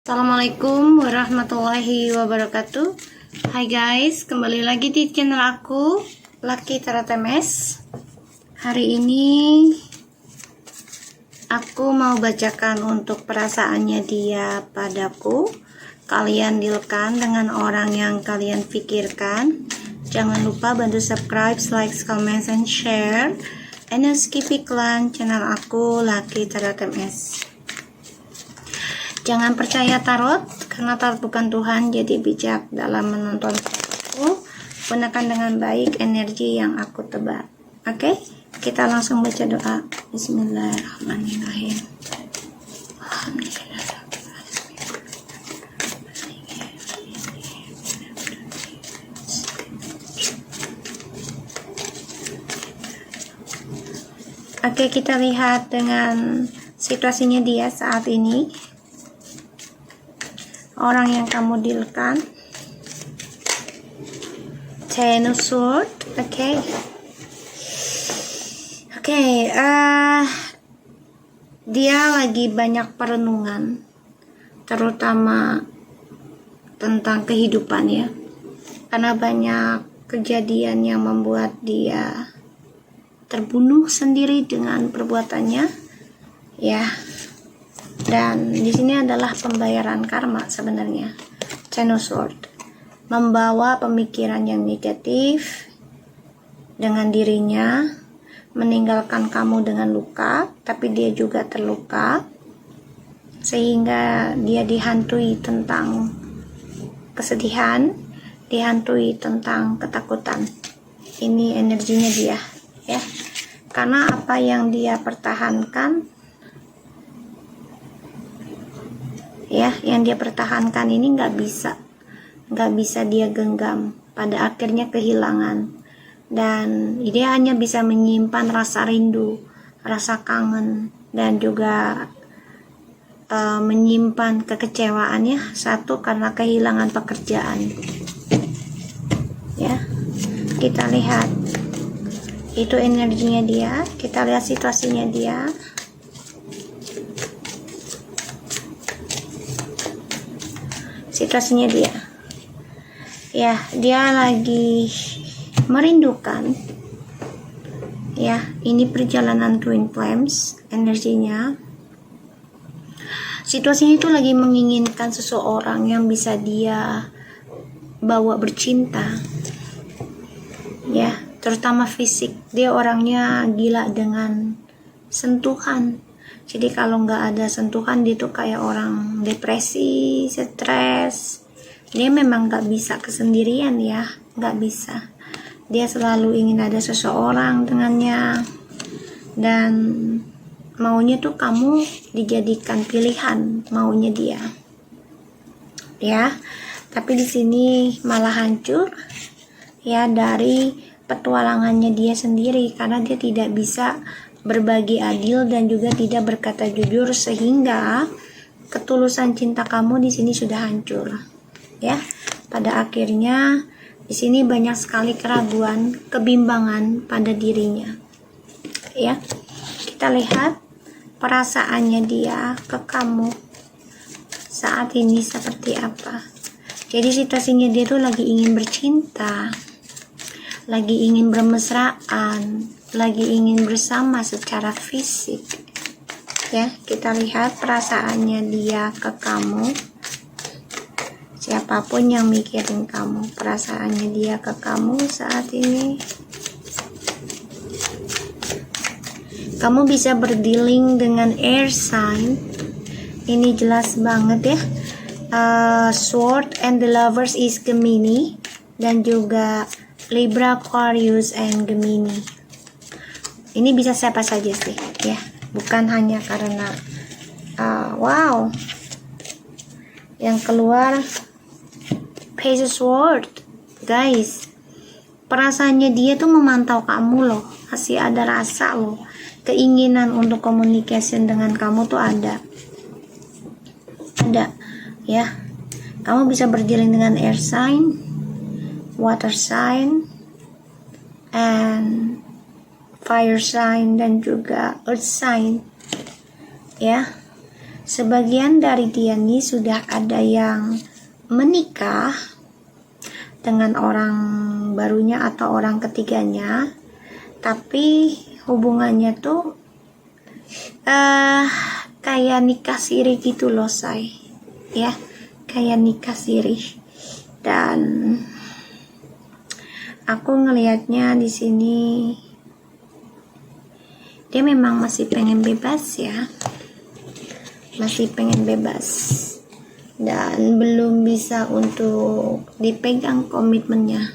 Assalamualaikum warahmatullahi wabarakatuh. Hai guys, kembali lagi di channel aku, Lucky Tarot MS. Hari ini aku mau bacakan untuk perasaannya dia padaku. Kalian dealkan dengan orang yang kalian pikirkan. Jangan lupa bantu subscribe, like, comment, and share. And skip iklan channel aku, Lucky Tarot MS. Jangan percaya tarot, karena tarot bukan Tuhan, jadi bijak dalam menonton tarotku. Gunakan dengan baik energi yang aku tebak. Oke, kita langsung baca doa. Bismillahirrahmanirrahim. Oke, kita lihat dengan situasinya dia saat ini. Orang yang kamu dealkan, Ten of Swords. Oke, dia lagi banyak perenungan, terutama tentang kehidupan ya, karena banyak kejadian yang membuat dia terbunuh sendiri dengan perbuatannya ya. Dan di sini adalah pembayaran karma sebenarnya. Ten of Swords membawa pemikiran yang negatif dengan dirinya, meninggalkan kamu dengan luka, tapi dia juga terluka, sehingga dia dihantui tentang kesedihan, dihantui tentang ketakutan. Ini energinya dia ya, karena apa yang dia pertahankan ya, yang dia pertahankan ini nggak bisa dia genggam, pada akhirnya kehilangan, dan dia hanya bisa menyimpan rasa rindu, rasa kangen, dan juga menyimpan kekecewaannya. Satu, karena kehilangan pekerjaan ya. Kita lihat itu energinya dia, kita lihat situasinya dia. Situasinya dia ya, dia lagi merindukan ya. Ini perjalanan twin flames energinya. Situasinya itu lagi menginginkan seseorang yang bisa dia bawa bercinta ya, terutama fisik. Dia orangnya gila dengan sentuhan. Jadi kalau nggak ada sentuhan, dia tuh kayak orang depresi, stres. Dia memang nggak bisa kesendirian ya, nggak bisa. Dia selalu ingin ada seseorang dengannya, dan maunya tuh kamu dijadikan pilihan, maunya dia. Ya, tapi di sini malah hancur ya dari petualangannya dia sendiri, karena dia tidak bisa berbagi adil dan juga tidak berkata jujur, sehingga ketulusan cinta kamu di sini sudah hancur ya. Pada akhirnya di sini banyak sekali keraguan, kebimbangan pada dirinya ya. Kita lihat perasaannya dia ke kamu saat ini seperti apa. Jadi situasinya dia tuh lagi ingin bercinta, lagi ingin bermesraan, lagi ingin bersama secara fisik ya. Kita lihat perasaannya dia ke kamu. Siapapun yang mikirin kamu, perasaannya dia ke kamu saat ini. Kamu bisa berdealing dengan air sign. Ini jelas banget ya. Sword and the Lovers is Gemini, dan juga Libra, Aquarius, and Gemini. Ini bisa siapa saja sih ya, bukan hanya karena wow, yang keluar Page of Swords. Guys, perasaannya dia tuh memantau kamu loh, masih ada rasa loh, keinginan untuk communication dengan kamu tuh ada ya. Kamu bisa berjalan dengan air sign, water sign, and fire sign, dan juga earth sign ya. sebagian dari dia nih sudah ada yang menikah dengan orang barunya atau orang ketiganya, tapi hubungannya tuh kayak nikah siri gitu loh, say. Ya, kayak nikah siri. Dan aku ngelihatnya di sini dia memang masih pengen bebas ya. Masih pengen bebas. Dan belum bisa untuk dipegang komitmennya.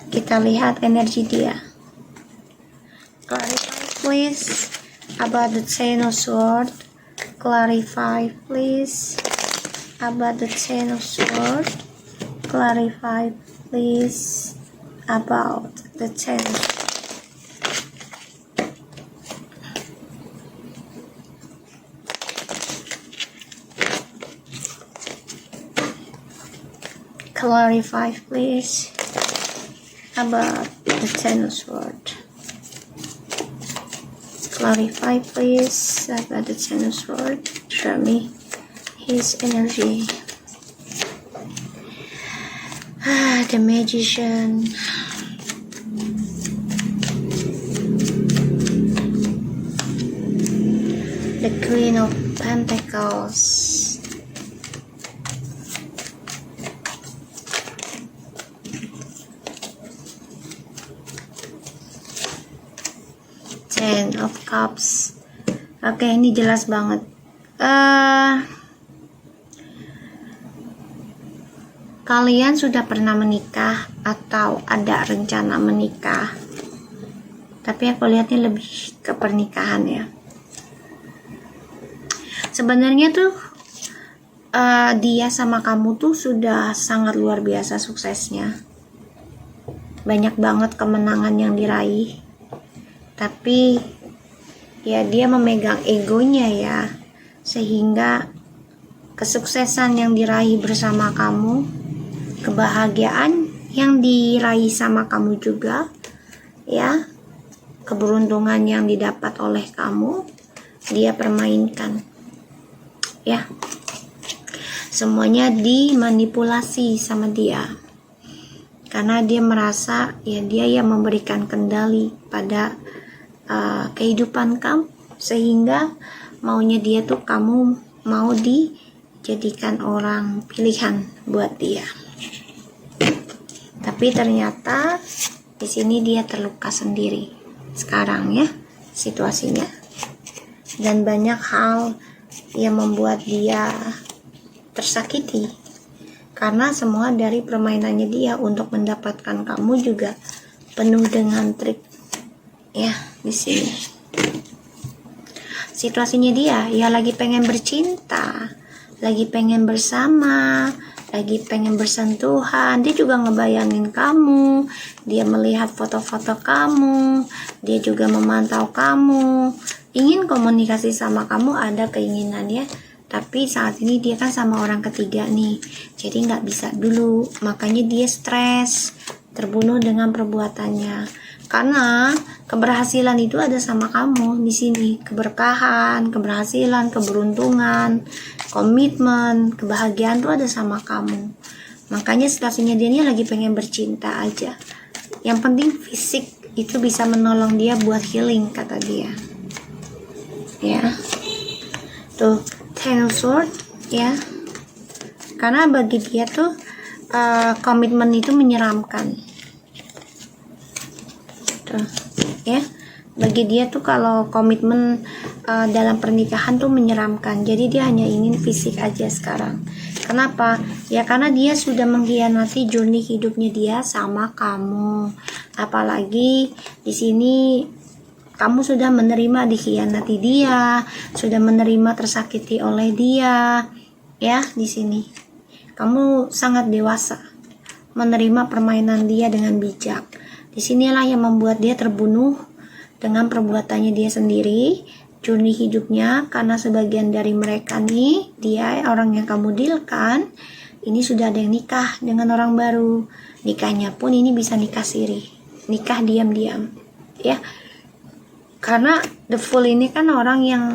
Kita lihat energi dia. Clarify please about the Ten of Swords. Clarify please about the Ten of Swords. Clarify please about the Ten of Swords. Clarify please about the Ten of Swords. Clarify please about the Ten of Swords. Show me his energy. The Magician. The Queen of Pentacles. Ten of Cups. Oke, ini jelas banget. Kalian sudah pernah menikah atau ada rencana menikah, tapi aku lihatnya lebih ke pernikahan ya. Sebenarnya tuh dia sama kamu tuh sudah sangat luar biasa suksesnya. Banyak banget kemenangan yang diraih. Tapi ya dia memegang egonya ya, sehingga kesuksesan yang diraih bersama kamu, kebahagiaan yang diraih sama kamu juga ya, keberuntungan yang didapat oleh kamu, dia permainkan ya. Semuanya dimanipulasi sama dia, karena dia merasa ya dia yang memberikan kendali pada kehidupan kamu, sehingga maunya dia tuh kamu mau dijadikan orang pilihan buat dia. Tapi ternyata di sini dia terluka sendiri sekarang ya situasinya, dan banyak hal yang membuat dia tersakiti karena semua dari permainannya dia untuk mendapatkan kamu juga penuh dengan trik ya. Di sini situasinya dia ya lagi pengen bercinta, lagi pengen bersama, lagi pengen bersentuhan. Dia juga ngebayangin kamu, dia melihat foto-foto kamu, dia juga memantau kamu, ingin komunikasi sama kamu, ada keinginan ya. Tapi saat ini dia kan sama orang ketiga nih, jadi nggak bisa dulu, makanya dia stres, terbunuh dengan perbuatannya. Karena keberhasilan itu ada sama kamu di sini, keberkahan, keberhasilan, keberuntungan, komitmen, kebahagiaan itu ada sama kamu. Makanya situasinya dia ini lagi pengen bercinta aja. Yang penting fisik itu bisa menolong dia buat healing, kata dia. Ya, tuh Ten of Swords ya. Karena bagi dia tuh komitmen itu menyeramkan. Ya, bagi dia tuh kalau komitmen dalam pernikahan tuh menyeramkan. Jadi dia hanya ingin fisik aja sekarang. Kenapa? Ya karena dia sudah mengkhianati journey hidupnya dia sama kamu. Apalagi di sini kamu sudah menerima dikhianati dia, sudah menerima tersakiti oleh dia. Ya, di sini kamu sangat dewasa menerima permainan dia dengan bijak. Disinilah yang membuat dia terbunuh dengan perbuatannya dia sendiri, journey hidupnya, karena sebagian dari mereka nih, dia orang yang kamu dealkan, ini sudah ada yang nikah dengan orang baru. Nikahnya pun ini bisa nikah siri, nikah diam-diam, ya. Karena the fool ini kan orang yang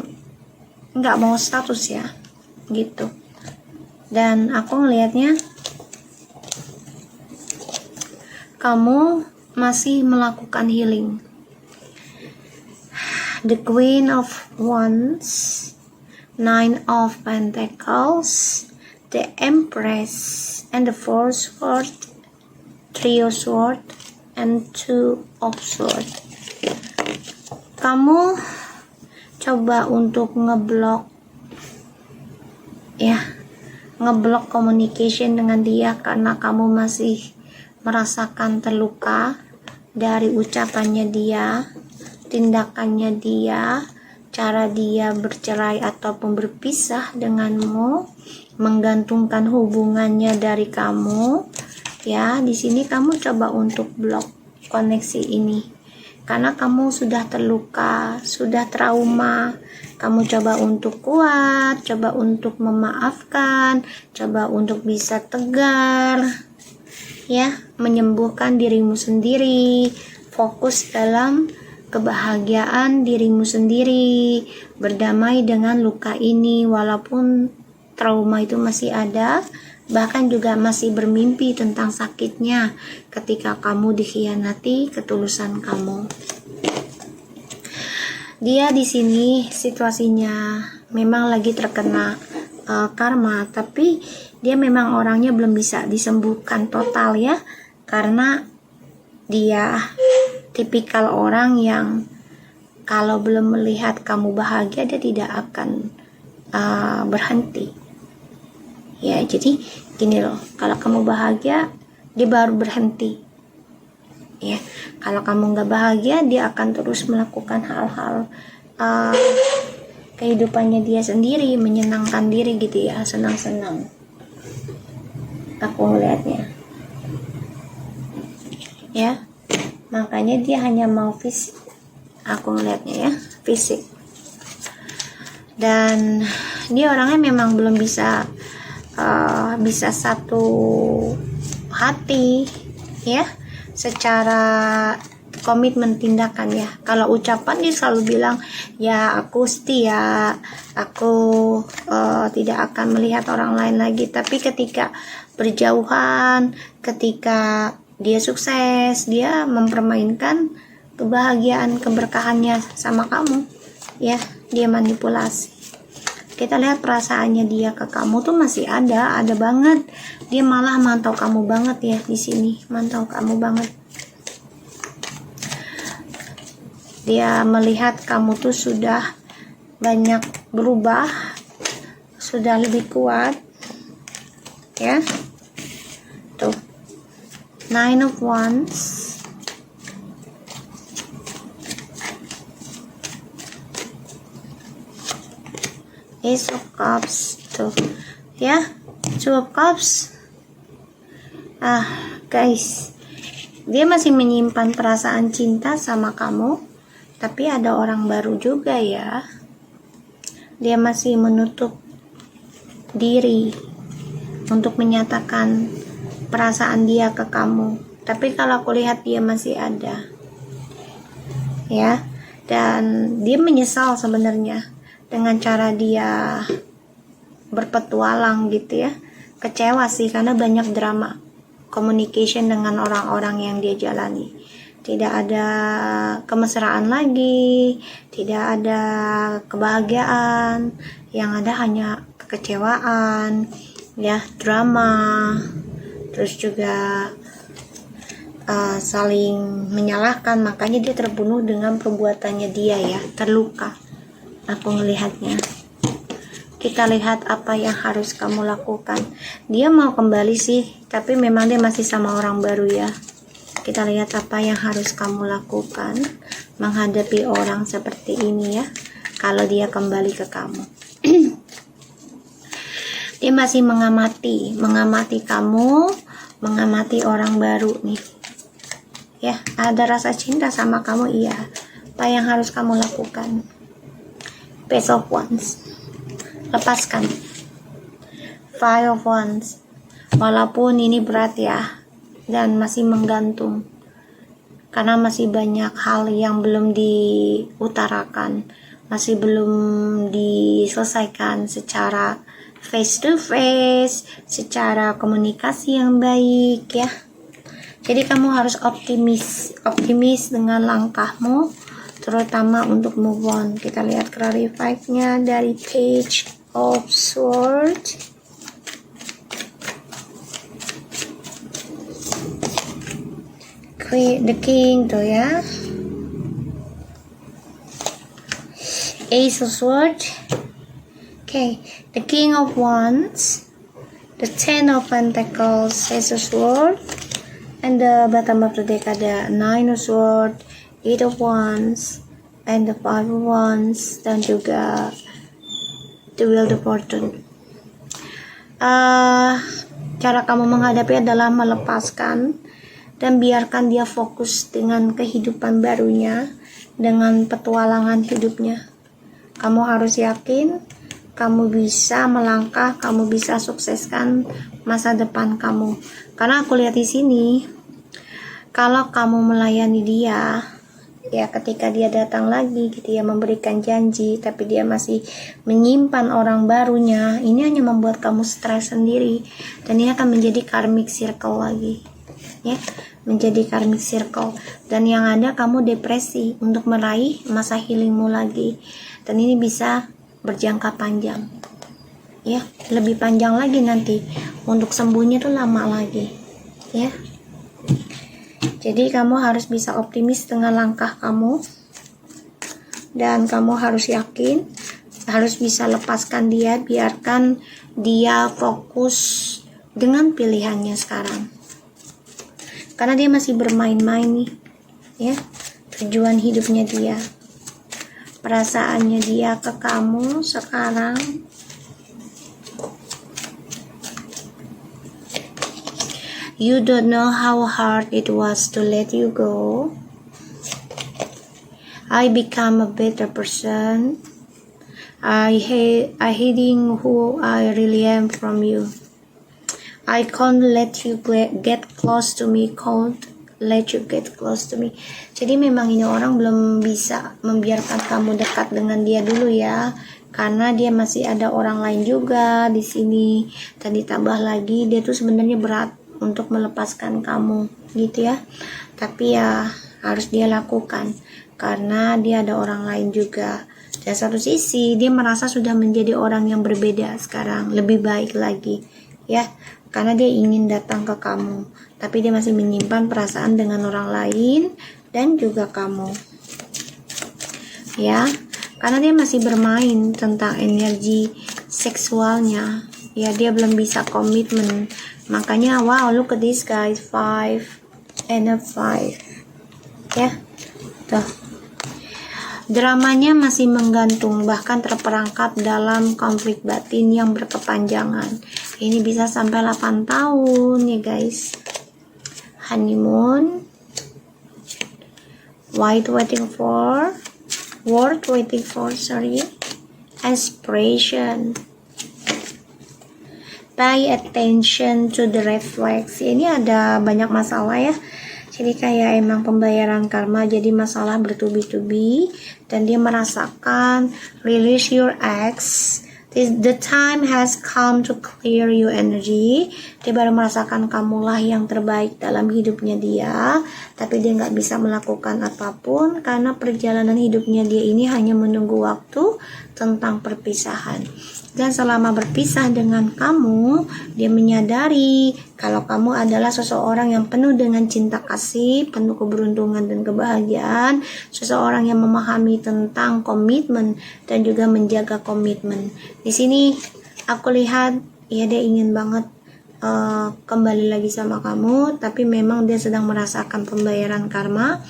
nggak mau status ya, gitu. Dan aku ngelihatnya kamu masih melakukan healing. The Queen of Wands, Nine of Pentacles, the Empress, and the Four Sword, Three of Sword, and Two of Sword. Kamu coba untuk ngeblok ya, ngeblok communication dengan dia karena kamu masih merasakan terluka dari ucapannya dia, tindakannya dia, cara dia bercerai ataupun berpisah denganmu, menggantungkan hubungannya dari kamu. Ya, di sini kamu coba untuk blok koneksi ini. Karena kamu sudah terluka, sudah trauma. Kamu coba untuk kuat, coba untuk memaafkan, coba untuk bisa tegar. Ya, menyembuhkan dirimu sendiri, fokus dalam kebahagiaan dirimu sendiri, berdamai dengan luka ini walaupun trauma itu masih ada, bahkan juga masih bermimpi tentang sakitnya ketika kamu dikhianati ketulusan kamu. Dia di sini situasinya memang lagi terkena karma, tapi dia memang orangnya belum bisa disembuhkan total ya, karena dia tipikal orang yang kalau belum melihat kamu bahagia dia tidak akan berhenti. Ya, jadi gini loh, kalau kamu bahagia dia baru berhenti. Ya, kalau kamu nggak bahagia dia akan terus melakukan hal-hal kehidupannya dia sendiri, menyenangkan diri gitu ya, senang-senang. Aku melihatnya. Ya, makanya dia hanya mau fisik. Aku ngelihatnya ya, fisik. Dan dia orangnya memang belum bisa satu hati ya, secara komitmen tindakan ya. Kalau ucapan dia selalu bilang ya aku setia, aku tidak akan melihat orang lain lagi. Tapi ketika berjauhan, ketika dia sukses, dia mempermainkan kebahagiaan, keberkahannya sama kamu ya, dia manipulasi. Kita lihat perasaannya dia ke kamu tuh masih ada banget. Dia malah mantau kamu banget ya di sini, mantau kamu banget. Dia melihat kamu tuh sudah banyak berubah, sudah lebih kuat ya. Tuh, Nine of Wands, Ace of Cups, tuh ya, Two of Cups. Guys, dia masih menyimpan perasaan cinta sama kamu, tapi ada orang baru juga ya. Dia masih menutup diri untuk menyatakan perasaan dia ke kamu, tapi kalau aku lihat dia masih ada ya. Dan dia menyesal sebenarnya dengan cara dia berpetualang gitu ya. Kecewa sih karena banyak drama communication dengan orang-orang yang dia jalani. Tidak ada kemesraan lagi, tidak ada kebahagiaan, yang ada hanya kekecewaan ya, drama, terus juga saling menyalahkan. Makanya dia terbunuh dengan perbuatannya dia ya, terluka. Aku melihatnya. Kita lihat apa yang harus kamu lakukan. Dia mau kembali sih, tapi memang dia masih sama orang baru ya. Kita lihat apa yang harus kamu lakukan menghadapi orang seperti ini ya, kalau dia kembali ke kamu. Dia masih mengamati kamu, mengamati orang baru nih ya. Ada rasa cinta sama kamu, iya. Apa yang harus kamu lakukan? Page of Wands, lepaskan. Five of Wands, walaupun ini berat ya, dan masih menggantung karena masih banyak hal yang belum diutarakan, masih belum diselesaikan secara face to face, secara komunikasi yang baik ya. Jadi kamu harus optimis dengan langkahmu, terutama untuk move on. Kita lihat clarified-nya dari Page of Swords. The King tuh ya. Ace of Swords. Okay, the King of Wands, the Ten of Pentacles, Ace of Swords, and the bottom of the deck ada Nine of Swords, Eight of Wands, and the Five of Wands, dan juga the Wheel of Fortune. Cara kamu menghadapi adalah melepaskan dan biarkan dia fokus dengan kehidupan barunya, dengan petualangan hidupnya. Kamu harus yakin kamu bisa melangkah, kamu bisa sukseskan masa depan kamu. Karena aku lihat di sini, kalau kamu melayani dia, ya ketika dia datang lagi, gitu ya, memberikan janji, tapi dia masih menyimpan orang barunya, ini hanya membuat kamu stres sendiri, dan ini akan menjadi karmic circle lagi, ya, menjadi karmic circle, dan yang ada kamu depresi untuk meraih masa healingmu lagi, dan ini bisa berjangka panjang, ya, lebih panjang lagi nanti, untuk sembuhnya tuh lama lagi, ya. Jadi kamu harus bisa optimis dengan langkah kamu, dan kamu harus yakin, harus bisa lepaskan dia, biarkan dia fokus dengan pilihannya sekarang, karena dia masih bermain-main nih, ya, tujuan hidupnya dia, perasaannya dia ke kamu sekarang. You don't know how hard it was to let you go. I become a better person. I hiding who I really am from you. I can't let you get close to me. Can't let you get close to me. Jadi memang ini orang belum bisa membiarkan kamu dekat dengan dia dulu ya, karena dia masih ada orang lain juga di sini, dan ditambah lagi dia tuh sebenarnya berat untuk melepaskan kamu gitu ya, tapi ya harus dia lakukan karena dia ada orang lain juga. Dan satu sisi dia merasa sudah menjadi orang yang berbeda sekarang, lebih baik lagi ya, karena dia ingin datang ke kamu, tapi dia masih menyimpan perasaan dengan orang lain dan juga kamu ya, karena dia masih bermain tentang energi seksualnya ya, dia belum bisa komitmen. Makanya wow, look at this guys, 5 and a 5 ya, tuh dramanya masih menggantung, bahkan terperangkap dalam konflik batin yang berkepanjangan. Ini bisa sampai 8 tahun ya guys. Honeymoon, worth waiting for, aspiration. Pay attention to the red flags. Ini ada banyak masalah ya. Jadi kayak emang pembayaran karma, jadi masalah bertubi-tubi, dan dia merasakan release your ex. The time has come to clear your energy. Dia baru merasakan kamulah yang terbaik dalam hidupnya dia, tapi dia nggak bisa melakukan apapun karena perjalanan hidupnya dia ini hanya menunggu waktu tentang perpisahan. Dan selama berpisah dengan kamu, dia menyadari kalau kamu adalah seseorang yang penuh dengan cinta kasih, penuh keberuntungan dan kebahagiaan, seseorang yang memahami tentang komitmen dan juga menjaga komitmen. Di sini aku lihat ya dia ingin banget kembali lagi sama kamu, tapi memang dia sedang merasakan pembayaran karma.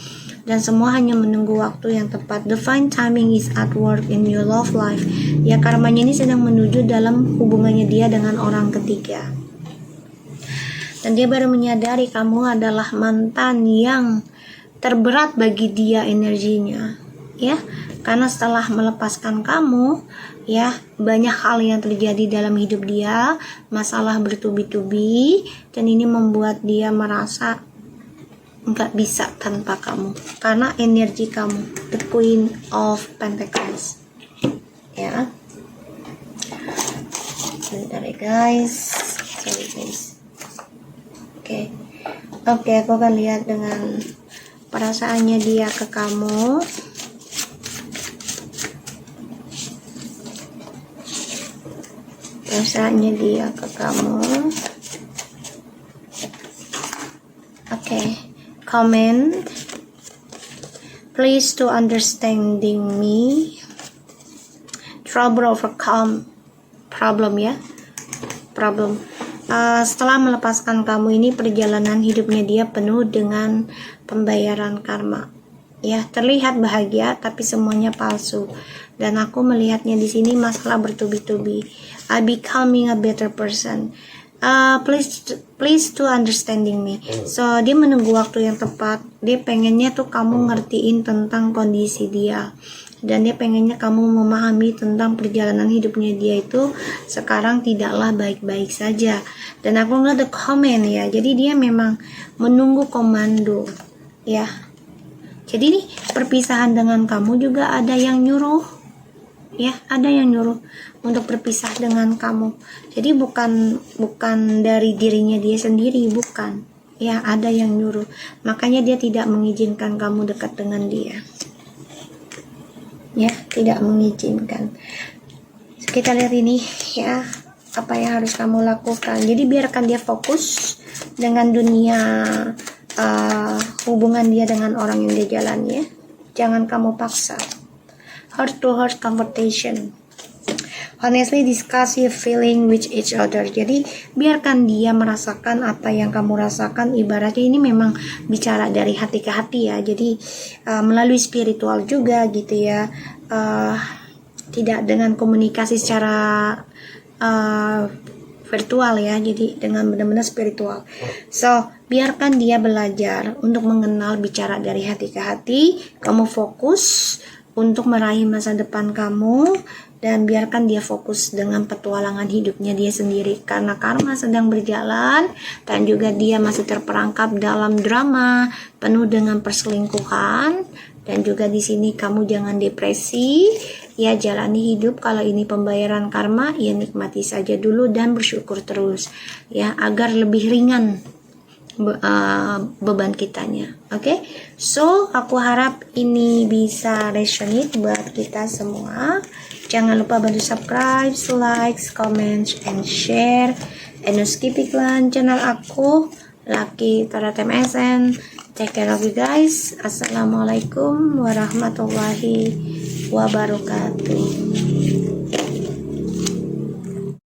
Dan semua hanya menunggu waktu yang tepat. Divine timing is at work in your love life. Ya, karmanya ini sedang menuju dalam hubungannya dia dengan orang ketiga. Dan dia baru menyadari kamu adalah mantan yang terberat bagi dia energinya. Ya, karena setelah melepaskan kamu, ya banyak hal yang terjadi dalam hidup dia, masalah bertubi-tubi, dan ini membuat dia merasa nggak bisa tanpa kamu karena energi kamu, the Queen of Pentacles Sebentar ya guys. Sorry guys. Oke, aku akan lihat dengan perasaannya dia ke kamu. Perasaannya dia ke kamu. Oke, comment. Please to understanding me. Trouble overcome problem ya. Problem. Setelah melepaskan kamu ini, perjalanan hidupnya dia penuh dengan pembayaran karma. Ya, terlihat bahagia tapi semuanya palsu. Dan aku melihatnya di sini masalah bertubi-tubi. Becoming a better person. Please to understanding me. So dia menunggu waktu yang tepat. Dia pengennya tuh kamu ngertiin tentang kondisi dia, dan dia pengennya kamu memahami tentang perjalanan hidupnya dia itu sekarang tidaklah baik-baik saja. Dan aku ngeliat the comment ya, jadi dia memang menunggu komando ya. Jadi nih perpisahan dengan kamu juga ada yang nyuruh ya, ada yang nyuruh untuk berpisah dengan kamu. Jadi bukan dari dirinya dia sendiri, bukan ya, ada yang nyuruh. Makanya dia tidak mengizinkan kamu dekat dengan dia ya, tidak mengizinkan. Kita lihat ini ya, apa yang harus kamu lakukan. Jadi biarkan dia fokus dengan dunia hubungan dia dengan orang yang dia jalani ya. Jangan kamu paksa. Heart to heart conversation. Honestly discuss your feeling with each other. Jadi biarkan dia merasakan apa yang kamu rasakan. Ibaratnya ini memang bicara dari hati ke hati ya. Jadi melalui spiritual juga gitu ya. Tidak dengan komunikasi secara virtual ya. Jadi dengan benar-benar spiritual. So biarkan dia belajar untuk mengenal, bicara dari hati ke hati. Kamu fokus untuk meraih masa depan kamu, dan biarkan dia fokus dengan petualangan hidupnya dia sendiri, karena karma sedang berjalan dan juga dia masih terperangkap dalam drama penuh dengan perselingkuhan. Dan juga di sini kamu jangan depresi ya, jalani hidup. Kalau ini pembayaran karma ya nikmati saja dulu dan bersyukur terus ya, agar lebih ringan beban kitanya. Oke, so aku harap ini bisa resonate buat kita semua. Jangan lupa bantu subscribe, like, comment, and share. And no skip iklan channel aku, Lucky Tarot MSN. Take care of you guys. Assalamualaikum warahmatullahi wabarakatuh.